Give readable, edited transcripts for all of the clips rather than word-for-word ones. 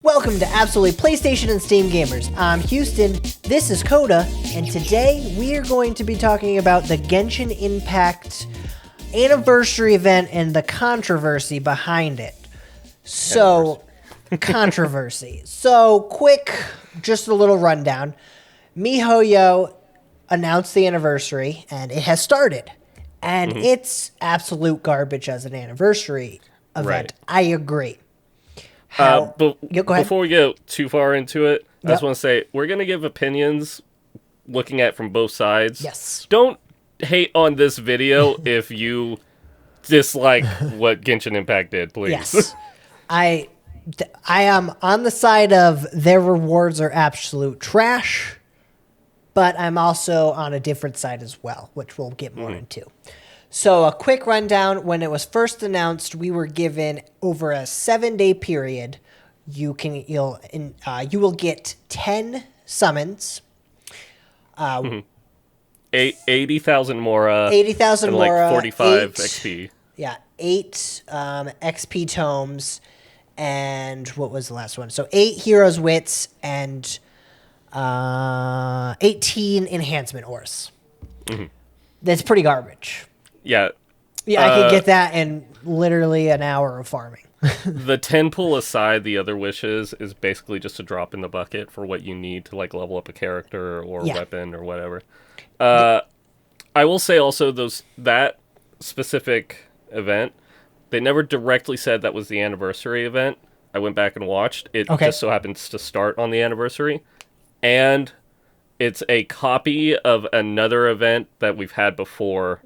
Welcome to Absolutely PlayStation and Steam Gamers. I'm Houston, this is Coda, and today we are going to be talking about the Genshin Impact anniversary event and the controversy behind it. Controversy. So, quick, just a little rundown. MiHoYo announced the anniversary, and it has started. And it's absolute garbage as an anniversary event. Right. I agree. But go ahead. Before we get too far into it, I just want to say we're going to give opinions looking at from both sides. Yes. Don't hate on this video if you dislike what Genshin Impact did, please. Yes. I am on the side of their rewards are absolute trash, but I'm also on a different side as well, which we'll get more into. So a quick rundown. When it was first announced, we were given over a 7-day period. You will get 10 summons. 80,000 Mora. 80,000 Mora. Like 45 XP. Yeah, 8 XP tomes, and what was the last one? So 8 Heroes Wits and 18 Enhancement Ores. That's pretty garbage. Yeah. Yeah, I could get that in literally an hour of farming. The 10 pull aside, the other wishes is basically just a drop in the bucket for what you need to like level up a character or weapon or whatever. I will say also that specific event, they never directly said that was the anniversary event. I went back and watched. It just so happens to start on the anniversary. And it's a copy of another event that we've had before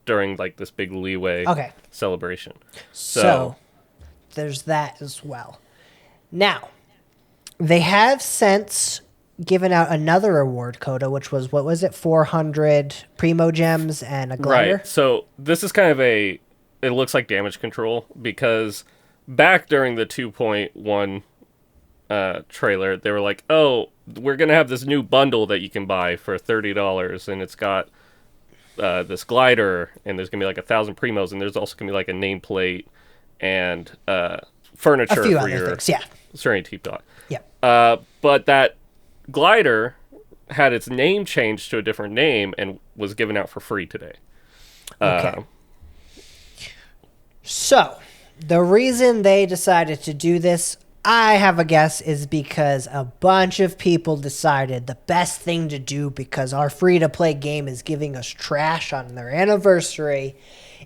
during like this big leeway celebration. So there's that as well. Now, they have since given out another award, Coda, which was, what was it, 400 Primo Gems and a glider? Right, so this is kind of it looks like damage control, because back during the 2.1 trailer, they were like, oh, we're going to have this new bundle that you can buy for $30, and it's got this glider, and there's gonna be like 1,000 primos, and there's also gonna be like a nameplate and furniture for your Serenity Dot. Yeah. But that glider had its name changed to a different name and was given out for free today. Okay. So the reason they decided to do this, I have a guess, is because a bunch of people decided the best thing to do, because our free-to-play game is giving us trash on their anniversary,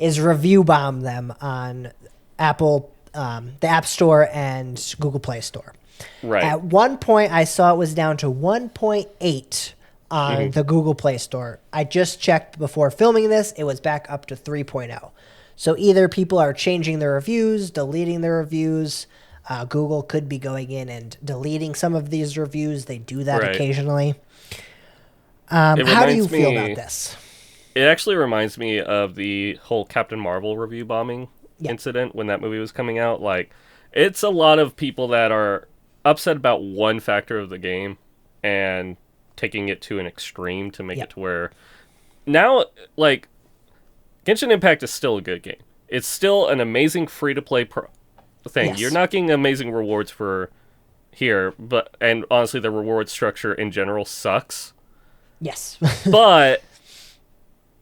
is review bomb them on Apple, the App Store and Google Play Store. Right. At one point, I saw it was down to 1.8 on the Google Play Store. I just checked before filming this. It was back up to 3.0. So either people are changing their reviews, deleting their reviews. Google could be going in and deleting some of these reviews. They do that occasionally. How do you feel about this? It actually reminds me of the whole Captain Marvel review bombing incident when that movie was coming out. Like, it's a lot of people that are upset about one factor of the game and taking it to an extreme to make it to where now, like, Genshin Impact is still a good game. It's still an amazing free-to-play thing. You're not getting amazing rewards for here, and honestly the reward structure in general sucks. Yes. But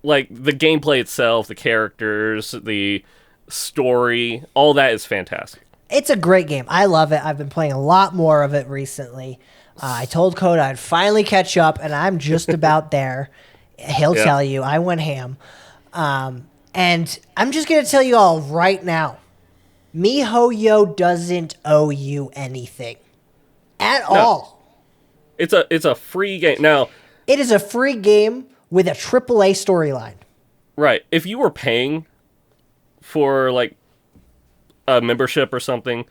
like the gameplay itself, the characters, the story, all that is fantastic. It's a great game. I love it. I've been playing a lot more of it recently. I told Coda I'd finally catch up, and I'm just about there. He'll tell you I went ham. And I'm just going to tell you all right now, MiHoYo doesn't owe you anything at all. It's a free game. Now, it is a free game with a AAA storyline. Right. If you were paying for like a membership or something,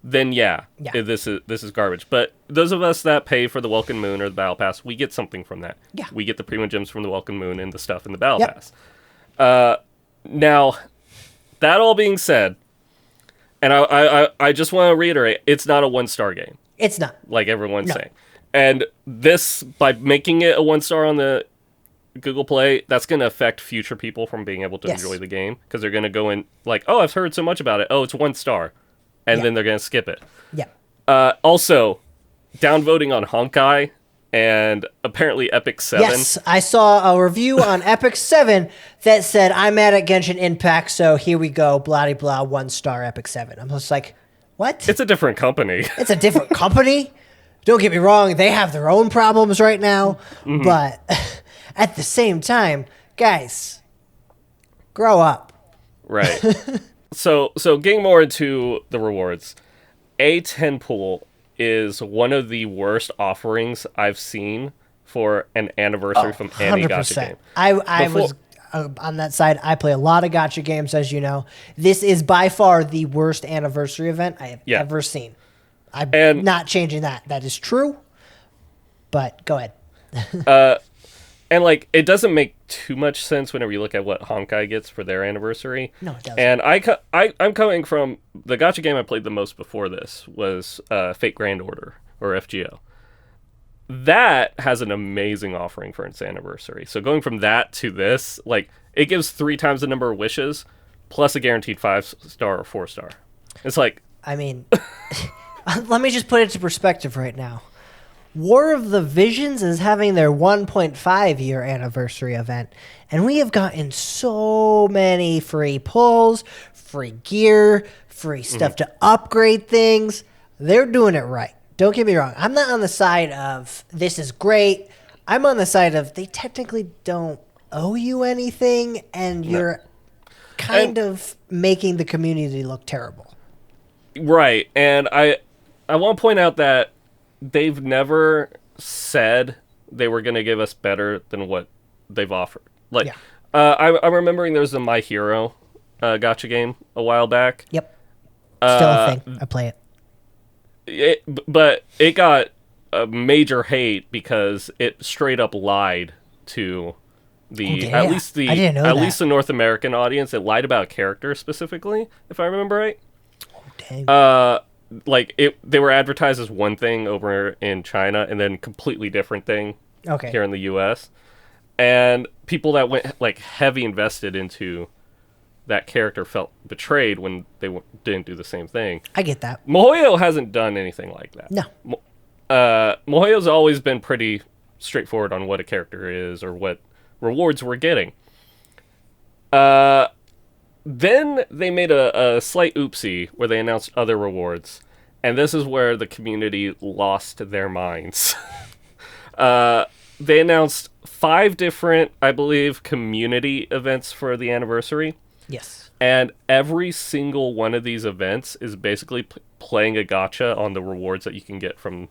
then this is garbage. But those of us that pay for the Welcome Moon or the Battle Pass, we get something from that. Yeah. We get the Primo Gems from the Welcome Moon and the stuff in the Battle Pass. Now, that all being said, and I just want to reiterate, it's not a 1-star game. It's not. Like everyone's saying. And this, by making it a 1-star on the Google Play, that's going to affect future people from being able to enjoy the game. Because they're going to go in like, oh, I've heard so much about it. Oh, it's 1 star. and then they're going to skip it. Yeah. Also, downvoting on Honkai and apparently Epic 7. Yes, I saw a review on Epic 7 that said, I'm mad at Genshin Impact, so here we go, blah, blah, 1-star Epic 7. I'm just like, what? It's a different company. It's a different company. Don't get me wrong, they have their own problems right now, but at the same time, guys, grow up. Right. So getting more into the rewards, A10 pool is one of the worst offerings I've seen for an anniversary from any gacha game. I was on that side. I play a lot of gacha games, as you know. This is by far the worst anniversary event I have ever seen. I'm not changing that. That is true. But go ahead. And like, it doesn't make too much sense whenever you look at what Honkai gets for their anniversary. No, it doesn't. And I'm coming from the gacha game I played the most before this was Fate Grand Order, or FGO. That has an amazing offering for its anniversary. So going from that to this, like, it gives 3 times the number of wishes plus a guaranteed 5-star or 4-star. It's like, I mean, let me just put it to perspective right now. War of the Visions is having their 1.5 year anniversary event, and we have gotten so many free pulls, free gear, free stuff to upgrade things. They're doing it right. Don't get me wrong. I'm not on the side of this is great. I'm on the side of they technically don't owe you anything, and you're kind of making the community look terrible. Right. And I want to point out that they've never said they were going to give us better than what they've offered. Like, I'm remembering there was a My Hero gacha game a while back. Yep. Still a thing. I play it. But it got a major hate because it straight up lied to the at least the North American audience. It lied about a character specifically, if I remember right. Oh, dang. Like they were advertised as one thing over in China and then completely different thing here in the US. And people that went like heavy invested into that character felt betrayed when they didn't do the same thing. I get that. MiHoYo hasn't done anything like that. No. MiHoYo's always been pretty straightforward on what a character is or what rewards we're getting. Then they made a slight oopsie where they announced other rewards. And this is where the community lost their minds. They announced 5 different, I believe, community events for the anniversary. Yes. And every single one of these events is basically playing a gacha on the rewards that you can get from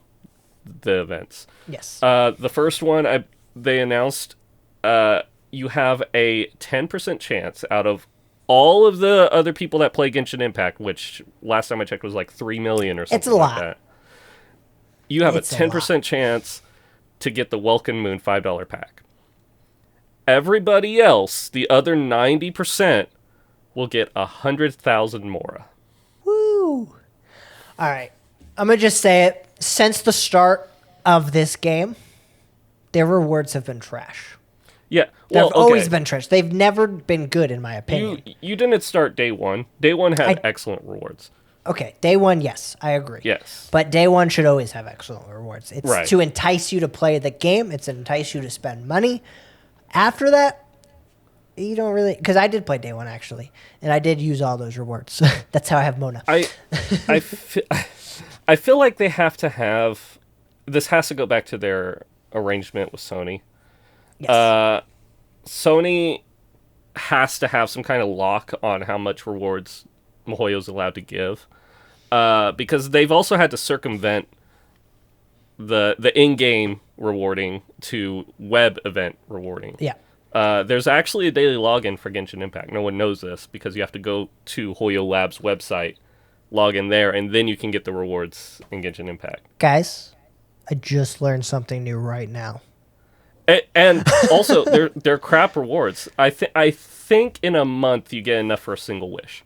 the events. Yes. The first one they announced, you have a 10% chance out of all of the other people that play Genshin Impact, which last time I checked was like 3 million or something. It's a lot. Like that. You have a 10% chance to get the Welcome Moon $5 pack. Everybody else, the other 90%, will get 100,000 Mora. Woo! All right. I'm going to just say it. Since the start of this game, their rewards have been trash. Yeah. Well, they've always been trash. They've never been good, in my opinion. You didn't start day one. Day one had excellent rewards. Okay, day one, yes, I agree. Yes. But day one should always have excellent rewards. It's right. to entice you to play the game. It's to entice you to spend money. After that, you don't really... Because I did play day one, actually. And I did use all those rewards. That's how I have Mona. I feel like they have to have... This has to go back to their arrangement with Sony. Yes. Sony has to have some kind of lock on how much rewards MiHoYo's allowed to give. Because they've also had to circumvent the in-game rewarding to web event rewarding. Yeah. There's actually a daily login for Genshin Impact. No one knows this because you have to go to HoYo Labs website, log in there, and then you can get the rewards in Genshin Impact. Guys, I just learned something new right now. And also, they're crap rewards. I think in a month you get enough for a single wish.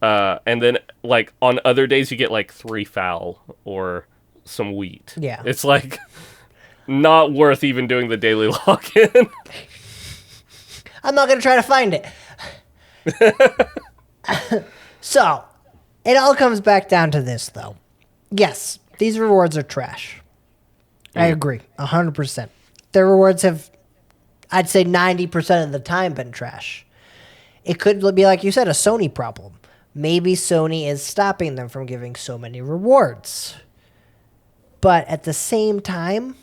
And then, like, on other days you get, like, 3 fowl or some wheat. Yeah. It's, like, not worth even doing the daily login. I'm not going to try to find it. So, It all comes back down to this, though. Yes, these rewards are trash. I agree, 100%. Their rewards have, I'd say 90% of the time, been trash. It could be, like you said, a Sony problem. Maybe Sony is stopping them from giving so many rewards. But at the same time,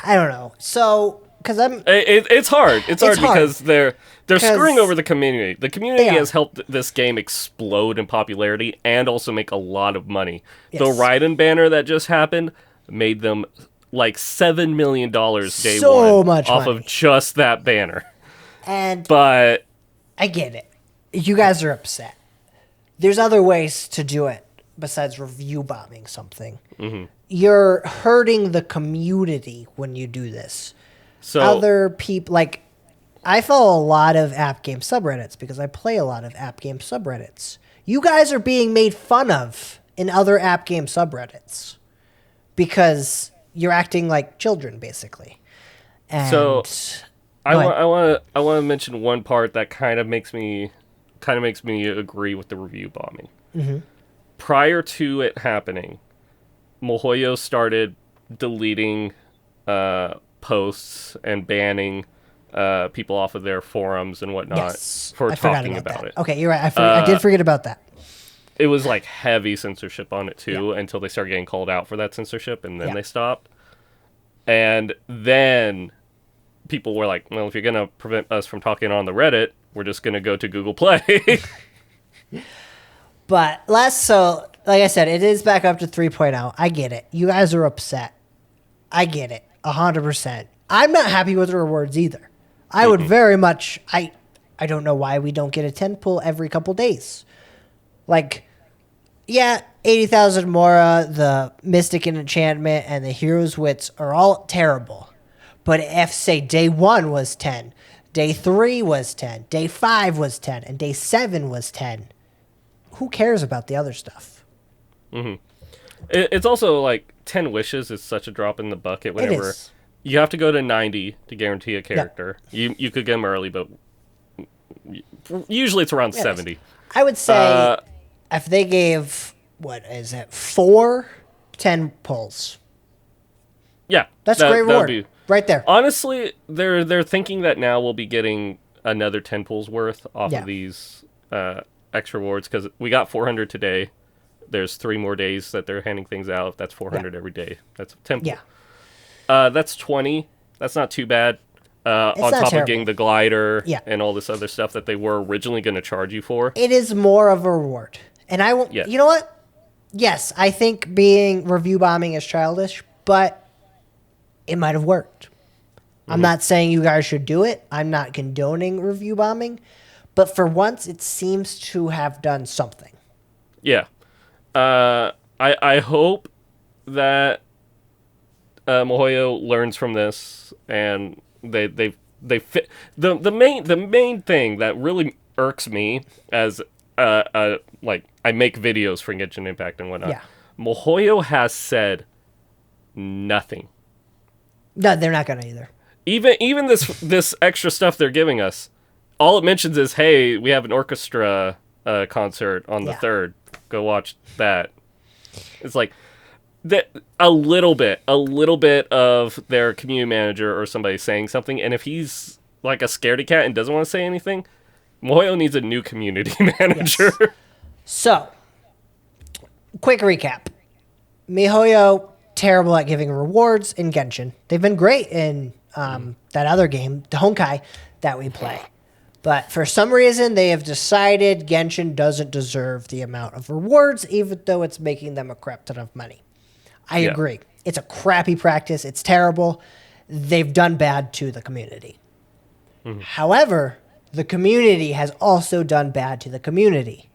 I don't know. So, because it's hard. It's hard because they're screwing over the community. The community has helped this game explode in popularity and also make a lot of money. Yes. The Raiden banner that just happened made them like $7 million day one off of just that banner. But I get it. You guys are upset. There's other ways to do it besides review bombing something. Mm-hmm. You're hurting the community when you do this. So other people, like, I follow a lot of app game subreddits because I play a lot of app game subreddits. You guys are being made fun of in other app game subreddits because you're acting like children, basically. And so I want to mention one part that kind of makes me agree with the review bombing. Mm-hmm. Prior to it happening, MiHoYo started deleting posts and banning people off of their forums and whatnot for talking about it. Okay, you're right. I did forget about that. It was like heavy censorship on it too until they started getting called out for that censorship, and then they stopped. And then people were like, well, if you're going to prevent us from talking on the Reddit, we're just going to go to Google Play. But like I said, it is back up to 3.0. I get it. You guys are upset. I get it. 100%. I'm not happy with the rewards either. I would very much, I don't know why we don't get a 10 pull every couple days. Like, yeah, 80,000 Mora, the Mystic and Enchantment, and the Hero's Wits are all terrible. But if, say, day 1 was 10, day 3 was 10, day 5 was 10, and day 7 was 10, who cares about the other stuff? Mm-hmm. It's also like 10 wishes is such a drop in the bucket whenever you have to go to 90 to guarantee a character. Yeah. You could get them early, but usually it's around 70. I would say if they gave, 4 10 pulls. Yeah. That's a great reward. Right there. Honestly, they're thinking that now we'll be getting another 10 pulls worth off of these extra rewards because we got 400 today. There's 3 more days that they're handing things out. That's 400 every day. That's 10 pulls. Yeah. That's 20. That's not too bad. On top of getting the glider and all this other stuff that they were originally going to charge you for. It is more of a reward. And I won't, you know what? Yes, I think being review bombing is childish, but it might have worked. Mm-hmm. I'm not saying you guys should do it. I'm not condoning review bombing, but for once it seems to have done something. Yeah. I hope that MiHoYo learns from this and they fit the main thing that really irks me as like I make videos for Genshin Impact and whatnot. Yeah. MiHoYo has said nothing. No, they're not gonna either. Even this extra stuff they're giving us, all it mentions is, hey, we have an orchestra concert on the 3rd. Go watch that. It's like a little bit of their community manager or somebody saying something, and if he's like a scaredy cat and doesn't want to say anything, MiHoYo needs a new community manager. Yes. So, quick recap. MiHoYo, terrible at giving rewards in Genshin. They've been great in that other game, the Honkai, that we play. But for some reason, they have decided Genshin doesn't deserve the amount of rewards, even though it's making them a crap ton of money. I agree. It's a crappy practice. It's terrible. They've done bad to the community. Mm-hmm. However, the community has also done bad to the community.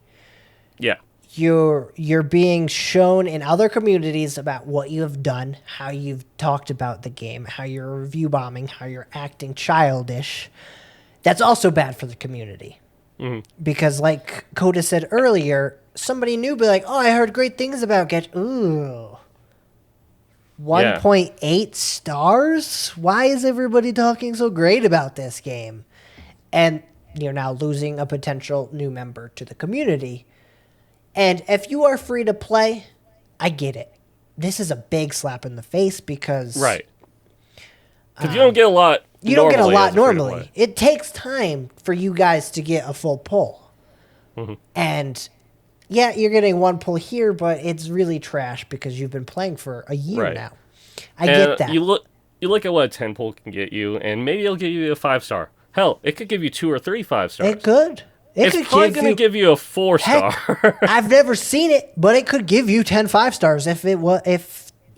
Yeah. You're being shown in other communities about what you have done, how you've talked about the game, how you're review bombing, how you're acting childish. That's also bad for the community. Mm-hmm. Because like Coda said earlier, somebody new be like, oh, I heard great things about Genshin. Ooh. 1.8 stars? Why is everybody talking so great about this game? And you're now losing a potential new member to the community. And if you are free to play, I get it. This is a big slap in the face because right. Because you don't get a lot. You don't get a lot normally. It takes time for you guys to get a full pull. Mm-hmm. And yeah, you're getting one pull here, but it's really trash because you've been playing for a year now. I get that. You look at what a 10 pull can get you, and maybe it'll give you a 5-star. Hell, it could give you 2 or 3 5-stars. It could. It's probably going to give you a 4-star. Heck, I've never seen it, but it could give you 10 5-stars if it was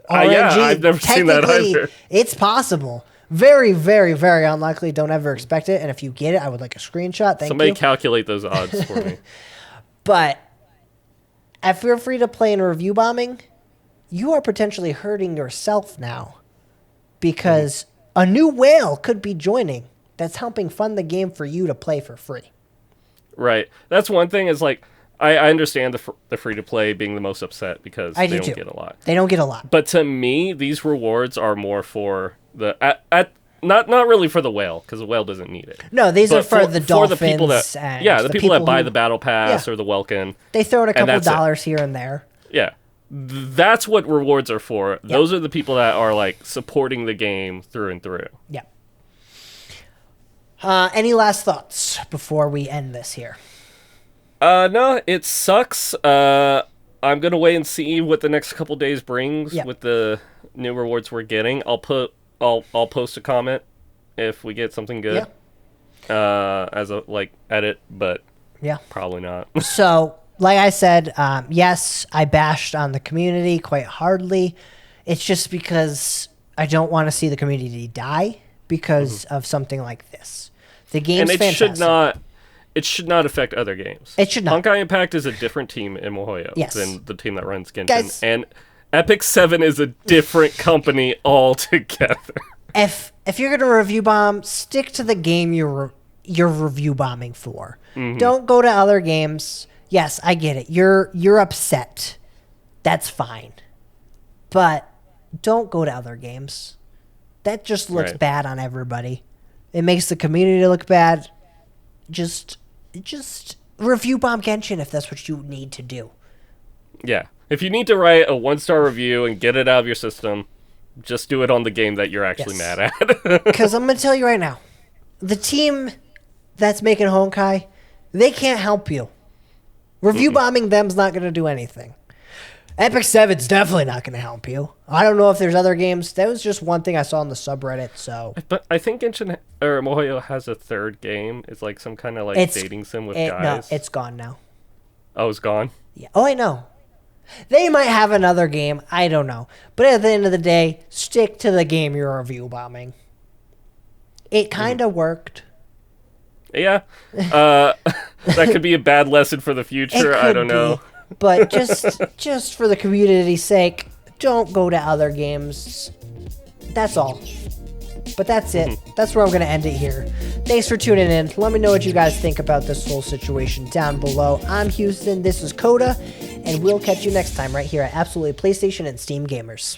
RNG. Yeah, I've never seen that either. It's possible. Very, very, very unlikely. Don't ever expect it. And if you get it, I would like a screenshot. Thank you. Somebody calculate those odds for me. But if you're free to play in review bombing, you are potentially hurting yourself now because a new whale could be joining that's helping fund the game for you to play for free. Right. That's one thing is like, I understand the free-to-play being the most upset because they don't get a lot. They don't get a lot. But to me, these rewards are more for not really for the whale, because the whale doesn't need it. No, these are for the dolphins. For the people the people that buy the battle pass or the Welkin. They throw in a couple dollars here and there. Yeah. That's what rewards are for. Yep. Those are the people that are like supporting the game through and through. Yeah. Any last thoughts before we end this here? No, it sucks. I'm gonna wait and see what the next couple days brings with the new rewards we're getting. I'll post a comment if we get something good. Yeah. As a edit, but probably not. So, like I said, yes, I bashed on the community quite hardly. It's just because I don't want to see the community die because of something like this. The game's fantastic. It should not affect other games. It should not. Honkai Impact is a different team in MiHoYo than the team that runs Genshin. Guys, and Epic 7 is a different company altogether. If you're going to review bomb, stick to the game you're review bombing for. Mm-hmm. Don't go to other games. Yes, I get it. You're upset. That's fine. But don't go to other games. That just looks bad on everybody. It makes the community look bad. Just review bomb Genshin if that's what you need to do. Yeah. If you need to write a 1-star review and get it out of your system, just do it on the game that you're actually mad at. Because I'm going to tell you right now, the team that's making Honkai, they can't help you. Review bombing them's not going to do anything. Epic 7's definitely not going to help you. I don't know if there's other games. That was just one thing I saw on the subreddit. So, but I think Genshin or MiHoYo has a third game. It's like some kind of dating sim with guys. No, it's gone now. Oh, it's gone? Yeah. Oh, I know. They might have another game. I don't know. But at the end of the day, stick to the game you're review bombing. It kind of worked. Yeah. That could be a bad lesson for the future. I don't know. But just for the community's sake, don't go to other games. That's all. But that's it. That's where I'm going to end it here. Thanks for tuning in. Let me know what you guys think about this whole situation down below. I'm Houston. This is Coda. And we'll catch you next time right here at Absolutely PlayStation and Steam Gamers.